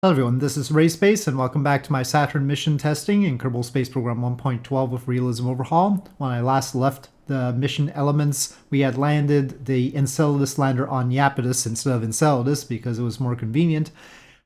Hello everyone, this is RaySpace and welcome back to my Saturn mission testing in Kerbal Space Program 1.12 with Realism Overhaul. When I last left the mission elements, we had landed the Enceladus lander on Iapetus instead of Enceladus because it was more convenient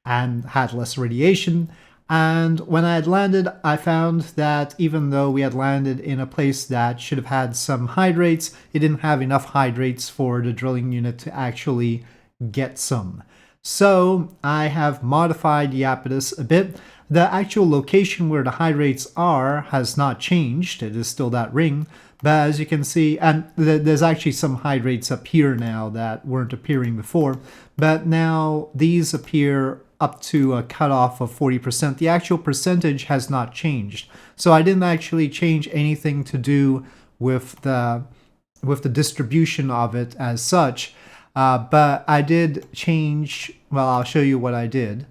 and had less radiation. And when I had landed, I found that even though we had landed in a place that should have had some hydrates, it didn't have enough hydrates for the drilling unit to actually get some. So I have modified Iapetus a bit. The actual location where the hydrates are has not changed. It is still that ring. But as you can see, and there's actually some hydrates up here now that weren't appearing before. But now these appear up to a cutoff of 40%. The actual percentage has not changed. So I didn't actually change anything to do with the distribution of it as such. But I did change, well, I'll show you what I did.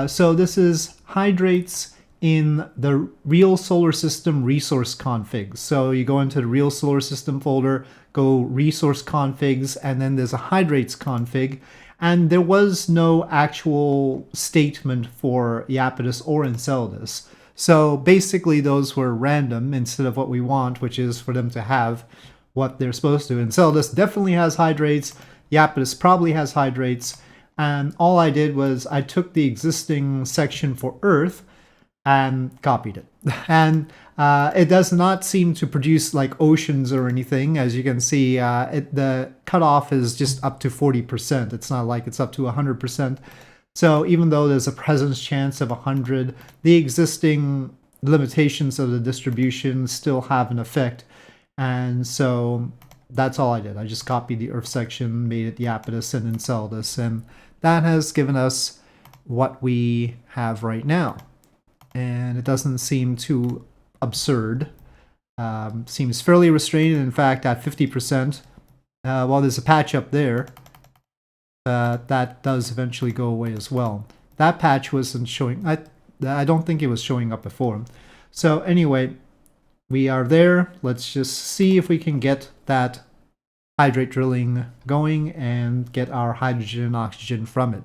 So this is hydrates in the Real Solar System resource configs. So you go into the Real Solar System folder, go resource configs, and then there's a hydrates config. And there was no actual statement for Iapetus or Enceladus. So basically those were random instead of what we want, which is for them to have what they're supposed to. Enceladus definitely has hydrates. Yapis probably has hydrates. And all I did was I took the existing section for Earth and copied it. And it does not seem to produce like oceans or anything. As you can see, the cutoff is just up to 40%. It's not like it's up to 100%. So even though there's a presence chance of 100, the existing limitations of the distribution still have an effect. And so that's all I did. I just copied the Earth section, made it Iapetus and Enceladus, and that has given us what we have right now. And it doesn't seem too absurd. Seems fairly restrained. In fact, at 50%, while there's a patch up there, that does eventually go away as well. That patch wasn't showing. I don't think it was showing up before. So anyway, we are there. Let's just see if we can get that hydrate drilling going and get our hydrogen and oxygen from it.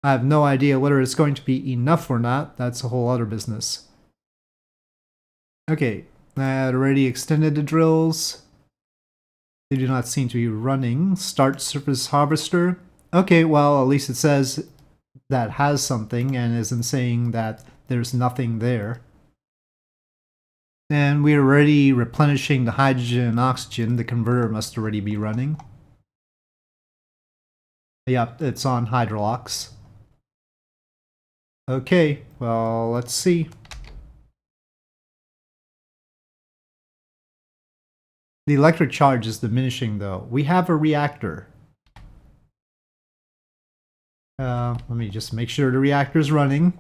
I have no idea whether it's going to be enough or not. That's a whole other business. Okay, I had already extended the drills. They do not seem to be running. Start surface harvester. Okay, well, at least it says that has something and isn't saying that there's nothing there. And we're already replenishing the hydrogen and oxygen. The converter must already be running. Yep, it's on hydrolox. Okay, well, let's see. The electric charge is diminishing though. We have a reactor. Let me just make sure the reactor's running.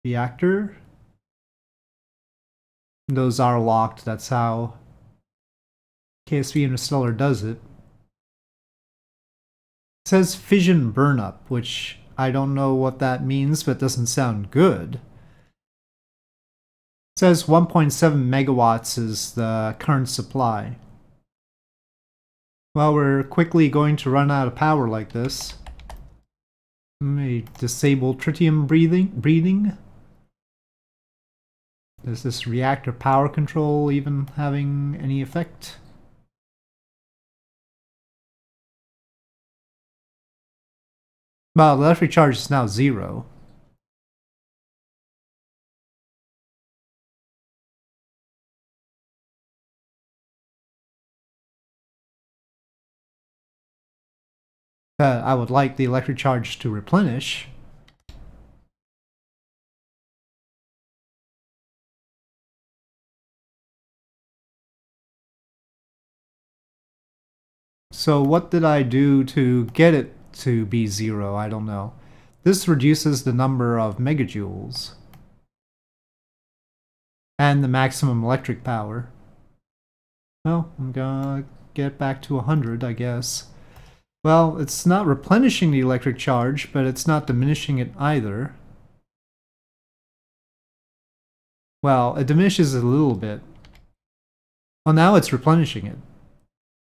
Reactor. Those are locked. That's how KSP Interstellar does it. It says fission burnup, which I don't know what that means, but it doesn't sound good. It says 1.7 megawatts is the current supply. Well, we're quickly going to run out of power like this. Let me disable tritium breathing. Is this reactor power control even having any effect? Well, the electric charge is now 0. I would like the electric charge to replenish. So what did I do to get it to be 0? I don't know. This reduces the number of megajoules and the maximum electric power. Well, I'm gonna get back to 100, I guess. Well, it's not replenishing the electric charge, but it's not diminishing it either. Well, it diminishes it a little bit. Well, now it's replenishing it.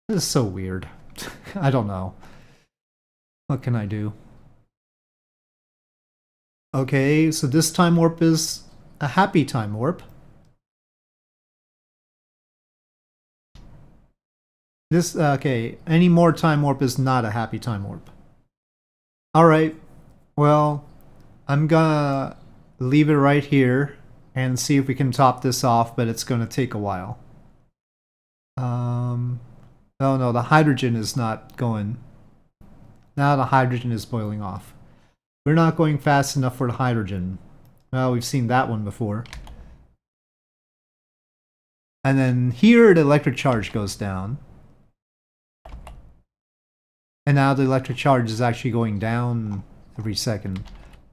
This is so weird. I don't know. What can I do? Okay, so this time warp is a happy time warp. This, okay, any more time warp is not a happy time warp. Alright, well, I'm gonna leave it right here and see if we can top this off, but it's gonna take a while. Oh no, the hydrogen is not going. Now the hydrogen is boiling off. We're not going fast enough for the hydrogen. Well, we've seen that one before. And then here the electric charge goes down. And now the electric charge is actually going down every second.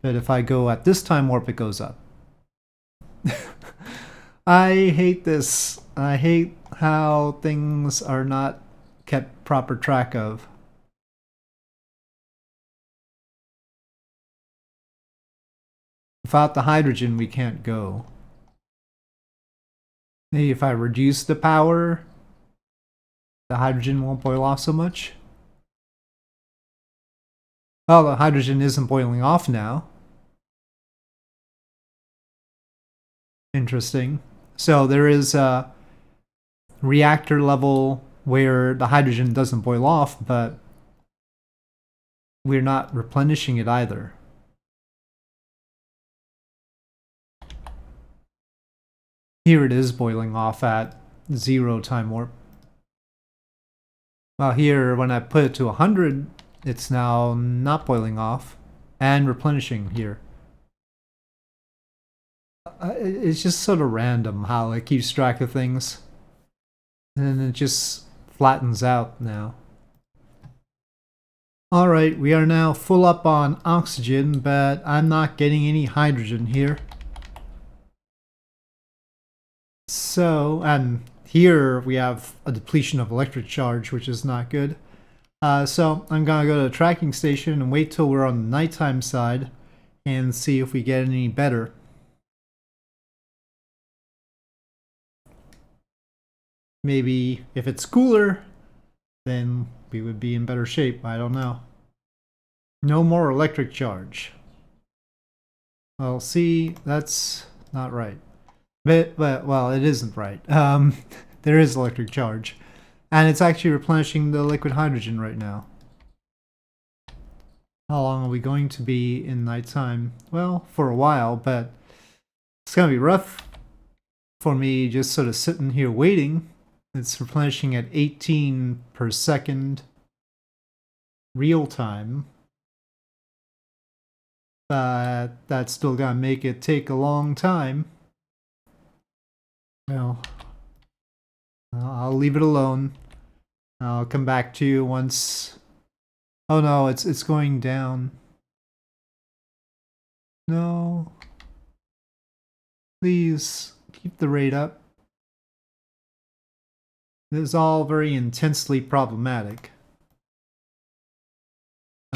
But if I go at this time warp, it goes up. I hate this. I hate how things are not kept proper track of. Without the hydrogen, we can't go. Maybe if I reduce the power, the hydrogen won't boil off so much. Well, the hydrogen isn't boiling off now. Interesting. So there is a reactor level where the hydrogen doesn't boil off, but we're not replenishing it either. Here it is boiling off at 0 time warp. Well, here, when I put it to 100, it's now not boiling off and replenishing here. It's just sort of random how it keeps track of things. And then it just flattens out now. Alright, we are now full up on oxygen, but I'm not getting any hydrogen here. So, and here we have a depletion of electric charge, which is not good. So I'm gonna go to the tracking station and wait till we're on the nighttime side and see if we get any better. Maybe if it's cooler, then we would be in better shape. I don't know. No more electric charge. Well, see, that's not right. But well, it isn't right. There is electric charge. And it's actually replenishing the liquid hydrogen right now. How long are we going to be in nighttime? Well, for a while, but it's going to be rough for me just sort of sitting here waiting. It's replenishing at 18 per second real time. But that's still going to make it take a long time. Well, I'll leave it alone. I'll come back to you once. Oh no, it's going down. No. Please keep the rate up. This is all very intensely problematic.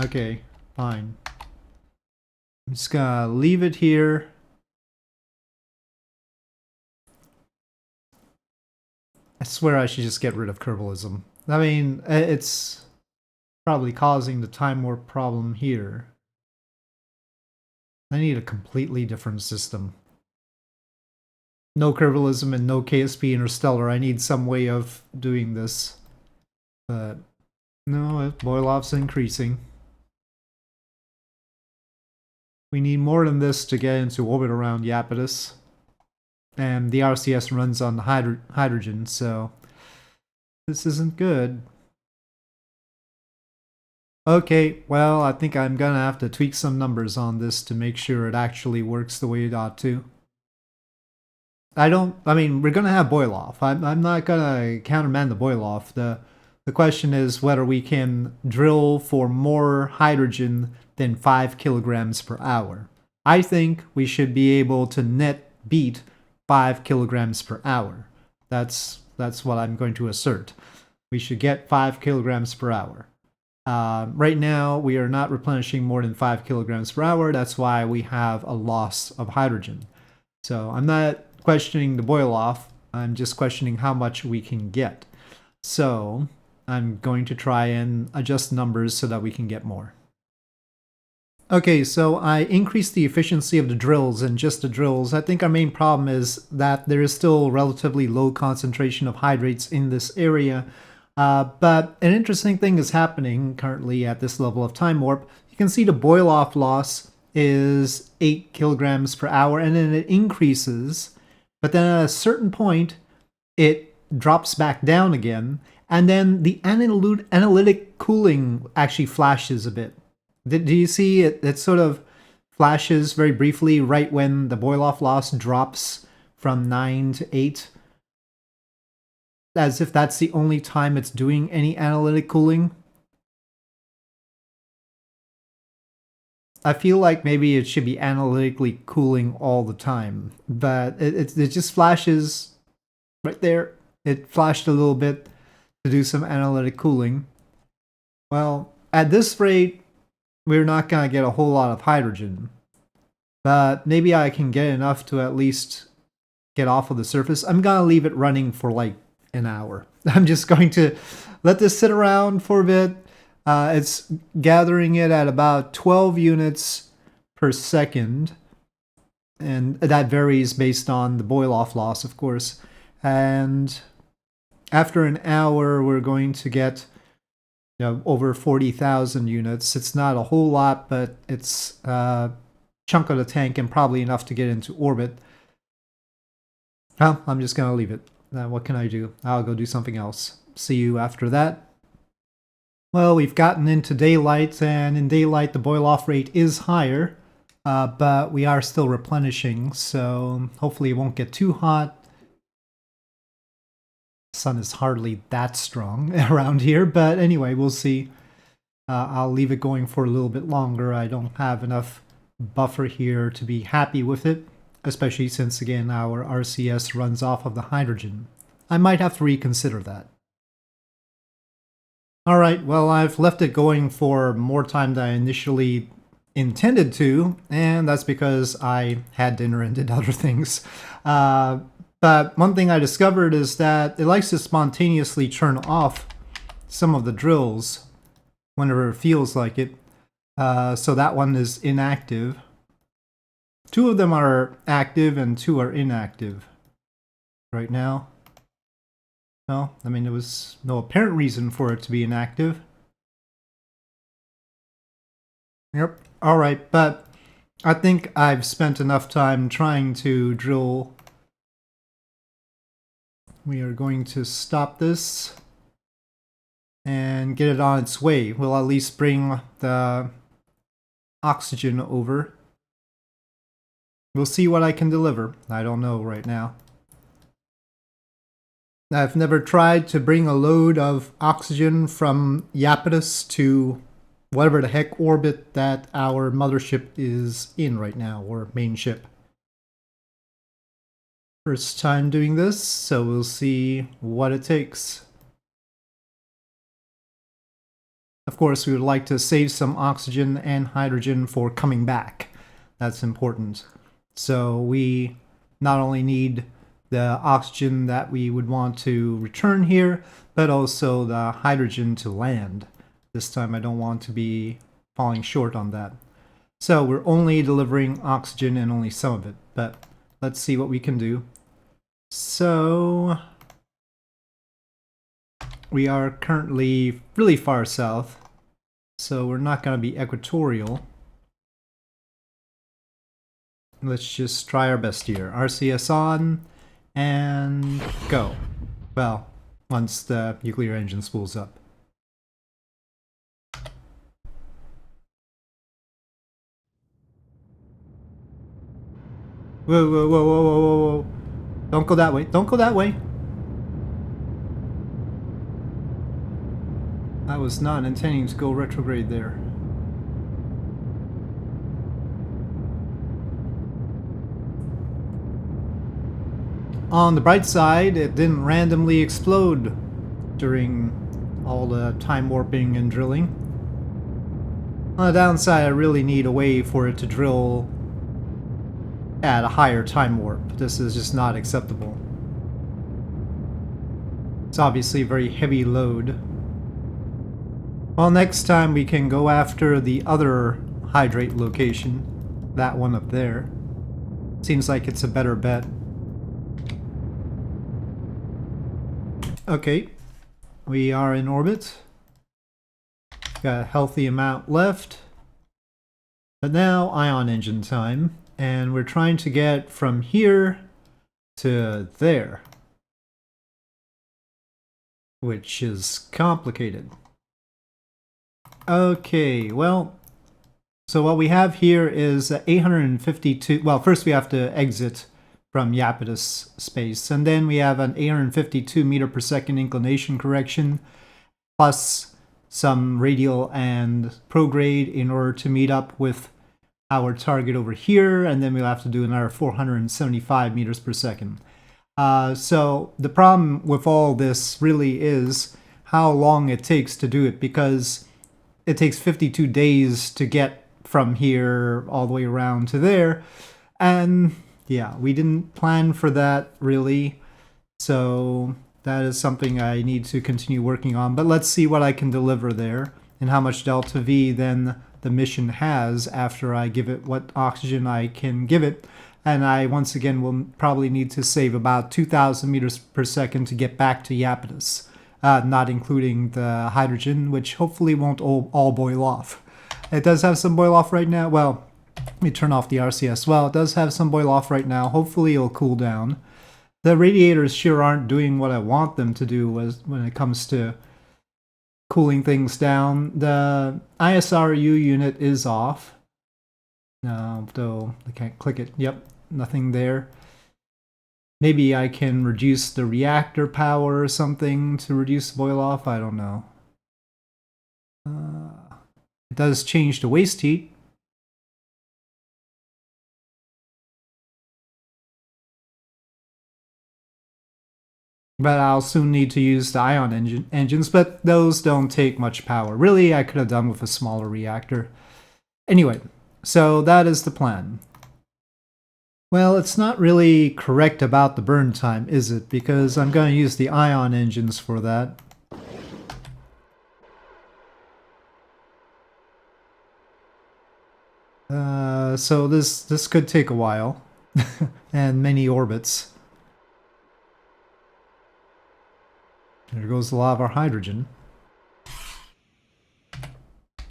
Okay, fine. I'm just gonna leave it here. I swear I should just get rid of Kerbalism. I mean, it's probably causing the time warp problem here. I need a completely different system. No Kerbalism and no KSP Interstellar. I need some way of doing this. But no, boil-off's increasing. We need more than this to get into orbit around Iapetus. And the RCS runs on hydrogen, so this isn't good. Okay, well, I think I'm gonna have to tweak some numbers on this to make sure it actually works the way it ought to. I mean, we're gonna have boil off. I'm not gonna countermand the boil off. The question is whether we can drill for more hydrogen than 5 kilograms per hour. I think we should be able to net beat 5 kilograms per hour. That's what I'm going to assert. We should get 5 kilograms per hour. Right now, we are not replenishing more than 5 kilograms per hour. That's why we have a loss of hydrogen. So I'm not questioning the boil off. I'm just questioning how much we can get. So I'm going to try and adjust numbers so that we can get more. Okay, so I increased the efficiency of the drills and just the drills. I think our main problem is that there is still relatively low concentration of hydrates in this area. But an interesting thing is happening currently at this level of time warp. You can see the boil off loss is 8 kilograms per hour, and then it increases. But then at a certain point, it drops back down again, and then the analytic cooling actually flashes a bit. Do you see it? It sort of flashes very briefly right when the boil off loss drops from 9 to 8, as if that's the only time it's doing any analytic cooling. I feel like maybe it should be analytically cooling all the time, but it just flashes right there. It flashed a little bit to do some analytic cooling. Well, at this rate, we're not going to get a whole lot of hydrogen, but maybe I can get enough to at least get off of the surface. I'm going to leave it running for like an hour. I'm just going to let this sit around for a bit. It's gathering it at about 12 units per second, and that varies based on the boil off loss, of course. And after an hour, we're going to get over 40,000 units. It's not a whole lot, but it's a chunk of the tank and probably enough to get into orbit. Well, I'm just going to leave it. What can I do? I'll go do something else. See you after that. Well, we've gotten into daylight, and in daylight the boil-off rate is higher, but we are still replenishing, so hopefully it won't get too hot. The sun is hardly that strong around here, but anyway, we'll see. I'll leave it going for a little bit longer. I don't have enough buffer here to be happy with it, especially since, again, our RCS runs off of the hydrogen. I might have to reconsider that. Alright, well, I've left it going for more time than I initially intended to, and that's because I had dinner and did other things. But one thing I discovered is that it likes to spontaneously turn off some of the drills whenever it feels like it. So that one is inactive. 2 of them are active and 2 are inactive right now. No, I mean, there was no apparent reason for it to be inactive. Yep, alright, but I think I've spent enough time trying to drill. We are going to stop this and get it on its way. We'll at least bring the oxygen over. We'll see what I can deliver. I don't know right now. I've never tried to bring a load of oxygen from Iapetus to whatever the heck orbit that our mothership is in right now, or main ship. First time doing this, so we'll see what it takes. Of course, we would like to save some oxygen and hydrogen for coming back. That's important. So we not only need the oxygen that we would want to return here, but also the hydrogen to land. This time I don't want to be falling short on that. So we're only delivering oxygen and only some of it, but let's see what we can do. So we are currently really far south, so we're not going to be equatorial. Let's just try our best here. RCS on. And go. Well, once the nuclear engine spools up. Whoa, whoa, whoa, whoa, whoa, whoa, whoa. Don't go that way. Don't go that way. I was not intending to go retrograde there. On the bright side, it didn't randomly explode during all the time warping and drilling. On the downside, I really need a way for it to drill at a higher time warp. This is just not acceptable. It's obviously a very heavy load. Well, next time we can go after the other hydrate location. That one up there. Seems like it's a better bet. Okay, we are in orbit. Got a healthy amount left. But now ion engine time, and we're trying to get from here to there, which is complicated. Okay, well, so what we have here is 852, well, first we have to exit from Iapetus space, and then we have an 852 meter per second inclination correction, plus some radial and prograde in order to meet up with our target over here, and then we'll have to do another 475 meters per second. So the problem with all this really is how long it takes to do it, because it takes 52 days to get from here all the way around to there, and yeah, we didn't plan for that really, so that is something I need to continue working on. But let's see what I can deliver there and how much delta V then the mission has after I give it what oxygen I can give it. And I once again will probably need to save about 2,000 meters per second to get back to Iapetus, not including the hydrogen, which hopefully won't all boil off. It does have some boil off right now. Well, let me turn off the RCS. Well, it does have some boil off right now. Hopefully it'll cool down. The radiators sure aren't doing what I want them to do when it comes to cooling things down. The ISRU unit is off. No, though I can't click it. Yep, nothing there. Maybe I can reduce the reactor power or something to reduce boil off. I don't know. It does change the waste heat. But I'll soon need to use the ion engines, but those don't take much power. Really, I could have done with a smaller reactor. Anyway, so that is the plan. Well, it's not really correct about the burn time, is it? Because I'm going to use the ion engines for that. So this could take a while, and many orbits. There goes a lot of our hydrogen.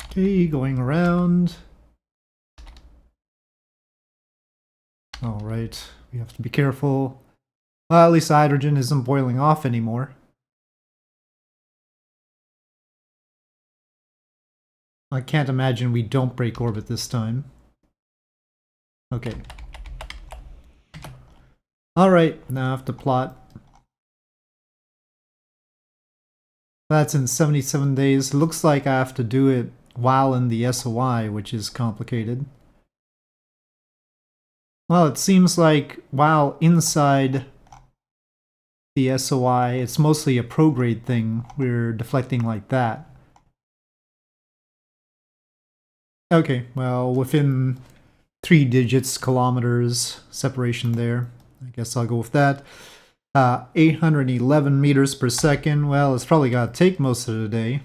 Okay, going around. Alright, we have to be careful. Well, at least hydrogen isn't boiling off anymore. I can't imagine we don't break orbit this time. Okay. Alright, now I have to plot. That's in 77 days. It looks like I have to do it while in the SOI, which is complicated. Well, it seems like while inside the SOI, it's mostly a prograde thing. We're deflecting like that. Okay, well, within 3 digits, kilometers separation there. I guess I'll go with that. 811 meters per second. Well, it's probably got to take most of the day.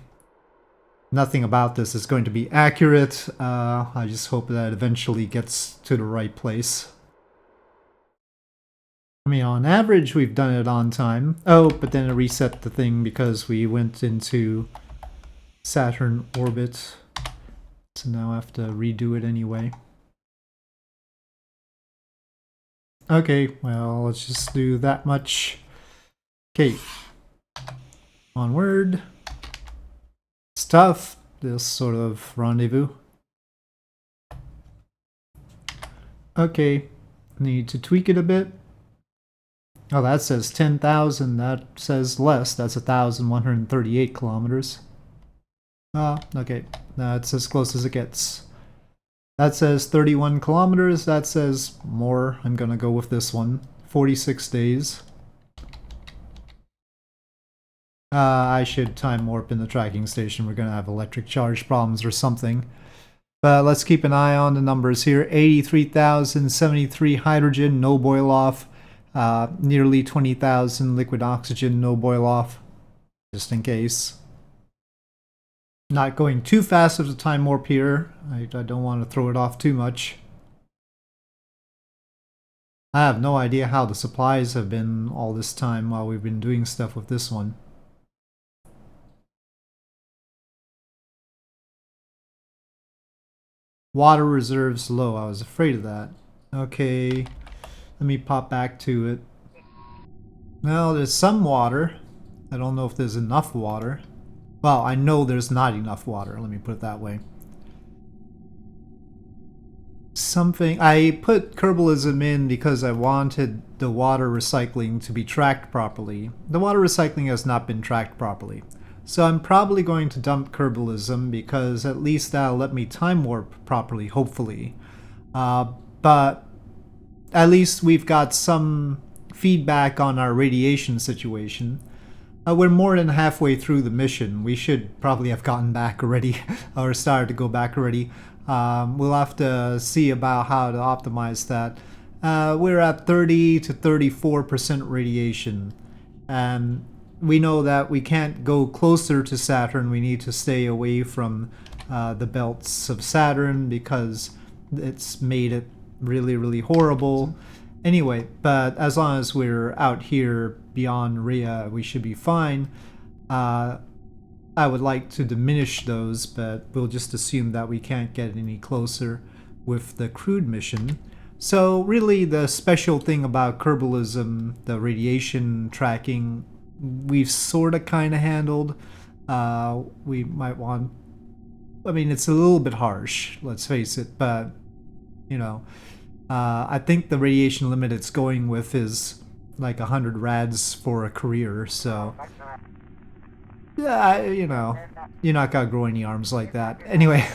Nothing about this is going to be accurate. I just hope that it eventually gets to the right place. I mean, on average, we've done it on time. Oh, but then it reset the thing because we went into Saturn orbit. So now I have to redo it anyway. Okay, well, let's just do that much. Okay. Onward. It's tough, this sort of rendezvous. Okay, need to tweak it a bit. Oh, that says 10,000. That says less. That's 1,138 kilometers. Oh, okay. That's as close as it gets. That says 31 kilometers. That says more. I'm gonna go with this one. 46 days. I should time warp in the tracking station. We're gonna have electric charge problems or something. But let's keep an eye on the numbers here. 83,073 hydrogen, no boil off. Nearly 20,000 liquid oxygen, no boil off. Just in case. Not going too fast with the time warp here. I don't want to throw it off too much. I have no idea how the supplies have been all this time while we've been doing stuff with this one. Water reserves low. I was afraid of that. Okay, let me pop back to it. Well, there's some water. I don't know if there's enough water. Well, I know there's not enough water. Let me put it that way. I put Kerbalism in because I wanted the water recycling to be tracked properly. The water recycling has not been tracked properly. So I'm probably going to dump Kerbalism because at least that'll let me time warp properly, hopefully. But at least we've got some feedback on our radiation situation. We're more than halfway through the mission. We should probably have gotten back already, or started to go back already. We'll have to see about how to optimize that. We're at 30 to 34% radiation. And we know that we can't go closer to Saturn. We need to stay away from the belts of Saturn because it's made it really, really horrible. Anyway, but as long as we're out here beyond Rhea, we should be fine. I would like to diminish those, but we'll just assume that we can't get any closer with the crewed mission. So really the special thing about Kerbalism, the radiation tracking, we've sort of kind of handled. We might want... I mean, it's a little bit harsh, let's face it, but, you know... I think the radiation limit it's going with is like 100 rads for a career, so... Yeah, you know, you're not gonna grow any arms like that. Anyway,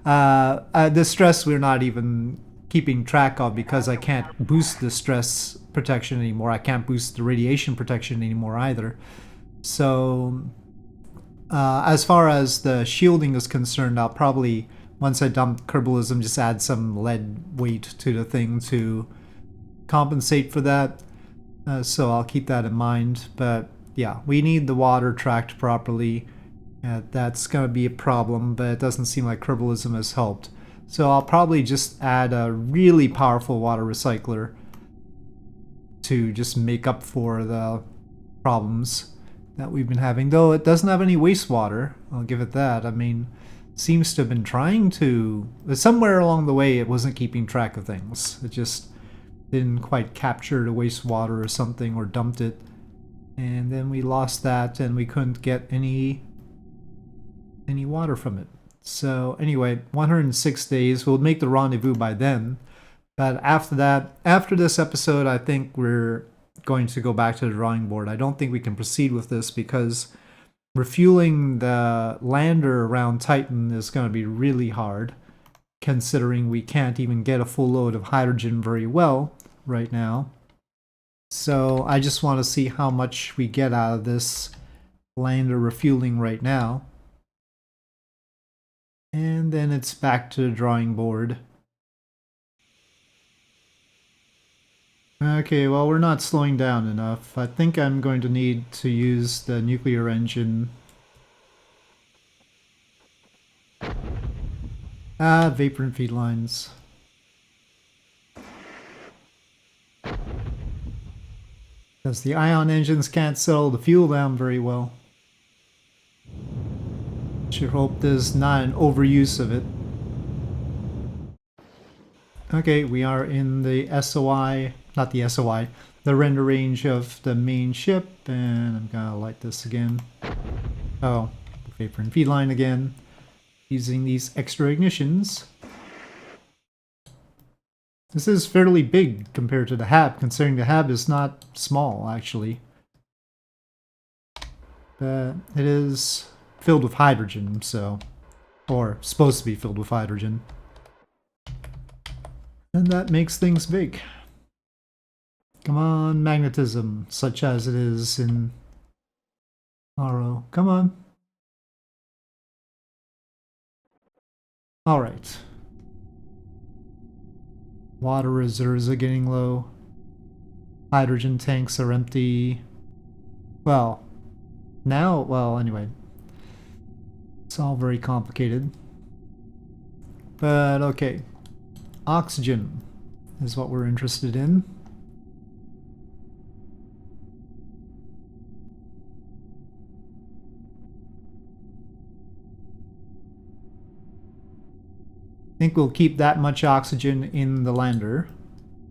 the stress we're not even keeping track of because I can't boost the stress protection anymore. I can't boost the radiation protection anymore either. So, as far as the shielding is concerned, I'll probably... Once I dump Kerbalism, just add some lead weight to the thing to compensate for that. So I'll keep that in mind. But yeah, we need the water tracked properly. That's going to be a problem, but it doesn't seem like Kerbalism has helped. So I'll probably just add a really powerful water recycler to just make up for the problems that we've been having. Though it doesn't have any wastewater, I'll give it that. I mean... seems to have been trying to... Somewhere along the way it wasn't keeping track of things. It just didn't quite capture the wastewater or something, or dumped it. And then we lost that and we couldn't get any water from it. So anyway, 106 days. We'll make the rendezvous by then. But after that, after this episode, I think we're going to go back to the drawing board. I don't think we can proceed with this because... refueling the lander around Titan is going to be really hard, considering we can't even get a full load of hydrogen very well right now. So I just want to see how much we get out of this lander refueling right now. And then it's back to the drawing board. Okay, well, we're not slowing down enough. I think I'm going to need to use the nuclear engine. Vapor and feed lines. Because the ion engines can't settle the fuel down very well. Should hope there's not an overuse of it. Okay, we are in the SOI, not the SOI, the render range of the main ship, and I'm gonna light this again. Oh, the vapor and feed line again, using these extra ignitions. This is fairly big compared to the HAB, considering the HAB is not small, actually. But it is filled with hydrogen, so... or supposed to be filled with hydrogen. And that makes things big. Come on, magnetism, such as it is in RO. Come on. Alright. Water reserves are getting low. Hydrogen tanks are empty. Well, now, well, anyway. It's all very complicated. But okay. Oxygen is what we're interested in. I think we'll keep that much oxygen in the lander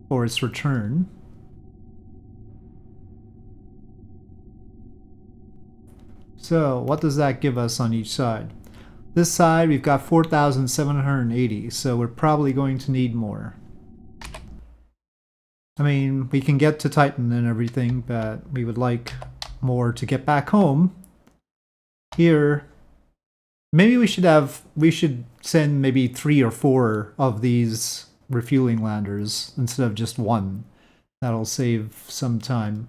for its return. So what does that give us on each side? This side we've got 4,780, so we're probably going to need more. I mean, we can get to Titan and everything, but we would like more to get back home. Here, maybe we should send maybe 3 or 4 of these refueling landers instead of just one. That'll save some time.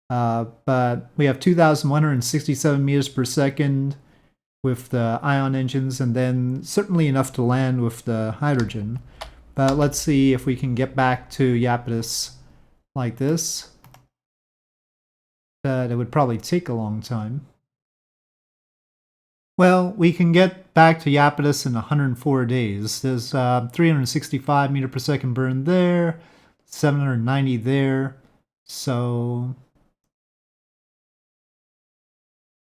But we have 2,167 meters per second with the ion engines, and then certainly enough to land with the hydrogen. But let's see if we can get back to Iapetus like this. But it would probably take a long time. Well, we can get back to Iapetus in 104 days. There's 365 meter per second burn there, 790 there, so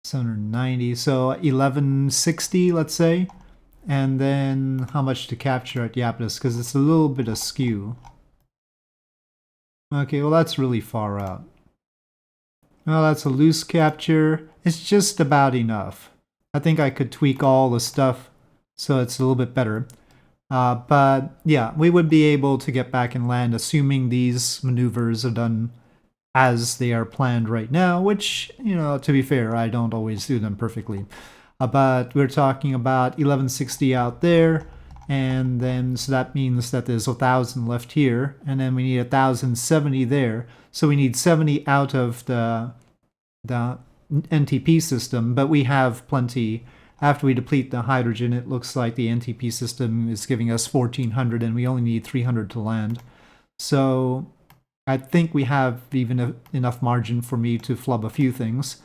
790, so 1160, let's say. And then how much to capture at Yapis, because it's a little bit askew. Okay, well that's really far out. Well, that's a loose capture. It's just about enough. I think I could tweak all the stuff so it's a little bit better. But yeah, we would be able to get back and land, assuming these maneuvers are done as they are planned right now, which, you know, to be fair, I don't always do them perfectly. But we're talking about 1160 out there, and then so that means that there's 1,000 left here, and then we need 1,070 there. So we need 70 out of the NTP system, but we have plenty. After we deplete the hydrogen, it looks like the NTP system is giving us 1,400, and we only need 300 to land. So I think we have even enough margin for me to flub a few things.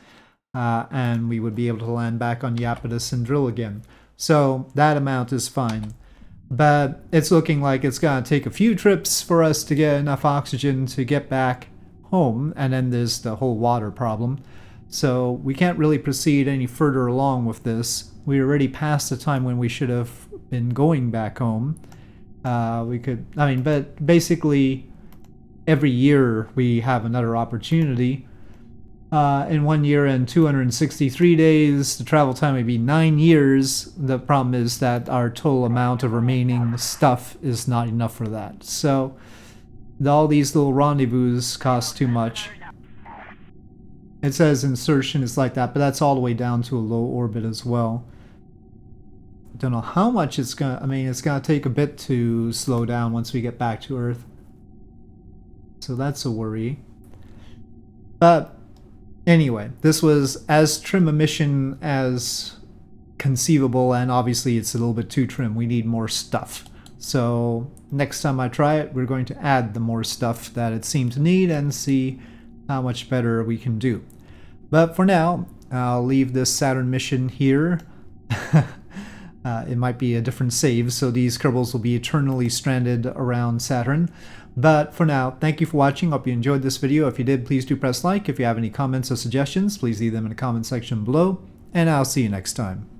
And we would be able to land back on Iapetus and drill again. So that amount is fine. But it's looking like it's going to take a few trips for us to get enough oxygen to get back home. And then there's the whole water problem. So we can't really proceed any further along with this. We're already past the time when we should have been going back home. But basically every year we have another opportunity. In 1 year and 263 days, the travel time would be 9 years. The problem is that our total amount of remaining stuff is not enough for that. So all these little rendezvous cost too much. It says insertion is like that, but that's all the way down to a low orbit as well. Don't know how much it's gonna, it's gonna take a bit to slow down once we get back to Earth. So that's a worry. But anyway, this was as trim a mission as conceivable, and obviously it's a little bit too trim. We need more stuff. So next time I try it, we're going to add the more stuff that it seemed to need and see how much better we can do. But for now, I'll leave this Saturn mission here. It might be a different save, so these Kerbals will be eternally stranded around Saturn. But for now, thank you for watching. Hope you enjoyed this video. If you did, please do press like. If you have any comments or suggestions, please leave them in the comment section below. And I'll see you next time.